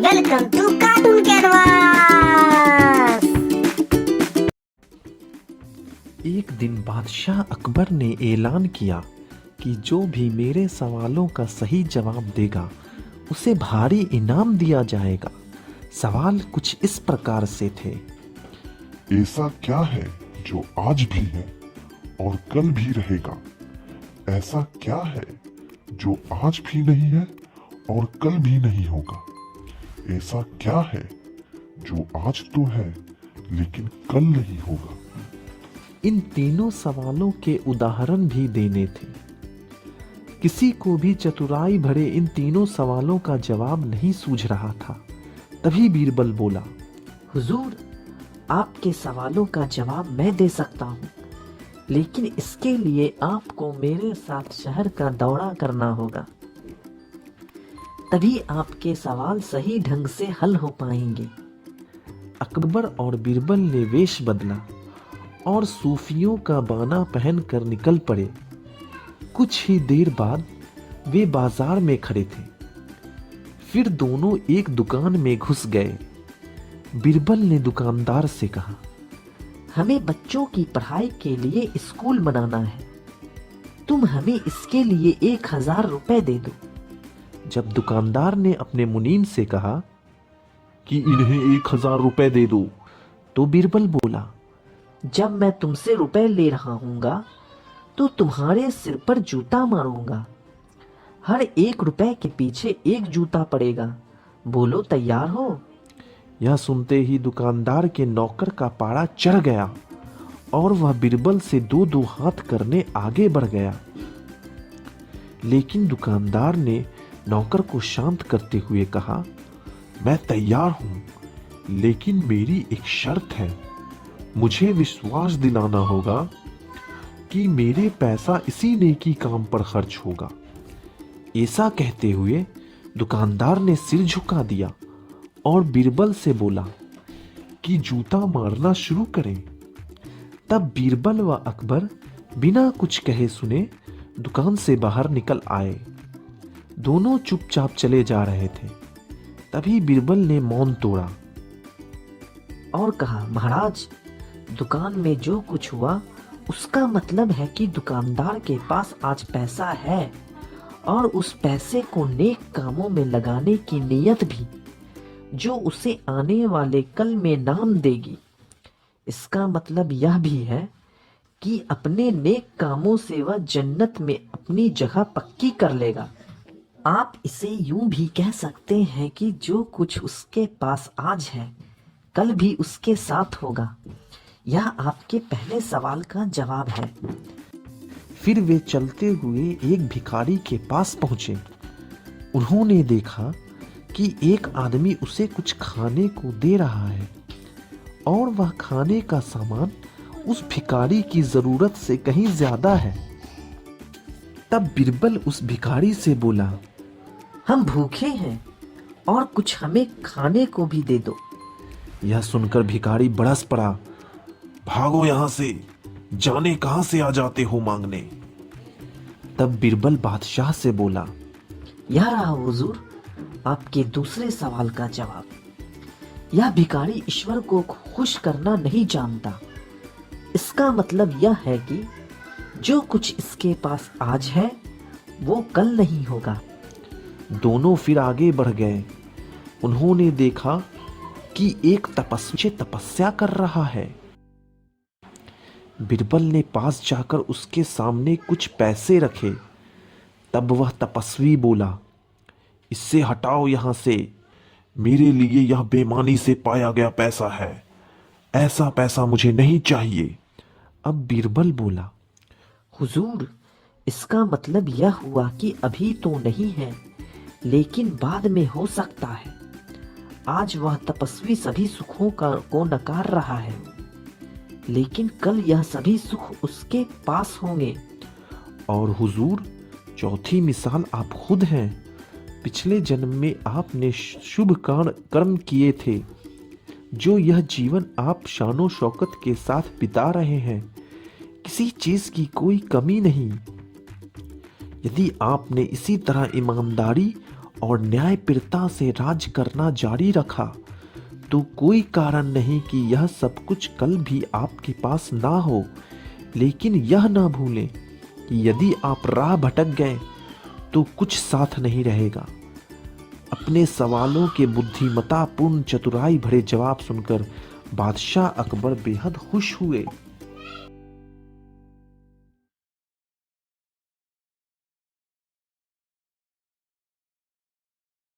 Welcome to cartoon canvas. एक दिन बादशाह अकबर ने ऐलान किया कि जो भी मेरे सवालों का सही जवाब देगा उसे भारी इनाम दिया जाएगा। सवाल कुछ इस प्रकार से थे। ऐसा क्या है जो आज भी है और कल भी रहेगा? ऐसा क्या है जो आज भी नहीं है और कल भी नहीं होगा? ऐसा क्या है जो आज तो है लेकिन कल नहीं होगा? इन तीनों सवालों के उदाहरण भी देने थे। किसी को भी चतुराई भरे इन तीनों सवालों का जवाब नहीं सूझ रहा था। तभी बीरबल बोला, हुजूर, आपके सवालों का जवाब मैं दे सकता हूँ, लेकिन इसके लिए आपको मेरे साथ शहर का दौरा करना होगा। तभी आपके सवाल सही ढंग से हल हो पाएंगे। अकबर और बीरबल ने वेश बदला और सूफियों का बाना पहनकर निकल पड़े। कुछ ही देर बाद वे बाजार में खड़े थे। फिर दोनों एक दुकान में घुस गए। बीरबल ने दुकानदार से कहा, हमें बच्चों की पढ़ाई के लिए स्कूल बनाना है। तुम हमें इसके लिए 1000 रुपए दे दो। जब दुकानदार ने अपने मुनीम से कहा कि इन्हें 1000 रुपए दे दो, तो बीरबल बोला, जब मैं तुमसे रुपए ले रहा हूँगा तो तुम्हारे सिर पर जूता मारूंगा। हर 1 रुपए के पीछे 1 जूता पड़ेगा। बोलो, तैयार हो? यह सुनते ही दुकानदार के नौकर का पारा चढ़ गया और वह बीरबल से 2-2 हाथ करने आगे बढ़ गया। लेकिन दुकानदार ने नौकर को शांत करते हुए कहा, मैं तैयार हूं, लेकिन मेरी एक शर्त है। मुझे विश्वास दिलाना होगा कि मेरे पैसा इसी नेकी काम पर खर्च होगा। ऐसा कहते हुए दुकानदार ने सिर झुका दिया और बीरबल से बोला कि जूता मारना शुरू करें। तब बीरबल व अकबर बिना कुछ कहे सुने दुकान से बाहर निकल आए। दोनों चुपचाप चले जा रहे थे। तभी बीरबल ने मौन तोड़ा और कहा, महाराज, दुकान में जो कुछ हुआ उसका मतलब है कि दुकानदार के पास आज पैसा है और उस पैसे को नेक कामों में लगाने की नीयत भी, जो उसे आने वाले कल में नाम देगी। इसका मतलब यह भी है कि अपने नेक कामों से वह जन्नत में अपनी जगह पक्की कर लेगा। आप इसे यूं भी कह सकते हैं कि जो कुछ उसके पास आज है कल भी उसके साथ होगा। यह आपके पहले सवाल का जवाब है। फिर वे चलते हुए एक भिखारी के पास पहुंचे। उन्होंने देखा कि एक आदमी उसे कुछ खाने को दे रहा है और वह खाने का सामान उस भिखारी की जरूरत से कहीं ज्यादा है। तब बीरबल उस भिखारी से बोला, हम भूखे हैं और कुछ हमें खाने को भी दे दो। यह सुनकर भिखारी बरस पड़ा, भागो यहां से, जाने कहां से आ जाते हो मांगने। तब बीरबल बादशाह से बोला, यह रहा हुजूर आपके दूसरे सवाल का जवाब। यह भिखारी ईश्वर को खुश करना नहीं जानता। इसका मतलब यह है कि जो कुछ इसके पास आज है वो कल नहीं होगा। दोनों फिर आगे बढ़ गए। उन्होंने देखा कि एक तपस्वी तपस्या कर रहा है। बीरबल ने पास जाकर उसके सामने कुछ पैसे रखे। तब वह तपस्वी बोला, इससे हटाओ यहां से, मेरे लिए यह बेईमानी से पाया गया पैसा है। ऐसा पैसा मुझे नहीं चाहिए। अब बीरबल बोला, हुजूर, इसका मतलब यह हुआ कि अभी तो नहीं है, लेकिन बाद में हो सकता है। आज वह तपस्वी सभी सुखों को नकार रहा है, लेकिन कल यह सभी सुख उसके पास होंगे। और हुजूर, चौथी मिसाल आप खुद हैं। पिछले जन्म में आपने शुभ कर्म किए थे, जो यह जीवन आप शानो शौकत के साथ बिता रहे हैं। किसी चीज की कोई कमी नहीं। यदि आपने इसी तरह ईमानदारी और न्यायप्रियता से राज करना जारी रखा, तो कोई कारण नहीं कि यह सब कुछ कल भी आपके पास ना हो। लेकिन यह ना भूलें कि यदि आप राह भटक गए तो कुछ साथ नहीं रहेगा। अपने सवालों के बुद्धिमत्तापूर्ण चतुराई भरे जवाब सुनकर बादशाह अकबर बेहद खुश हुए।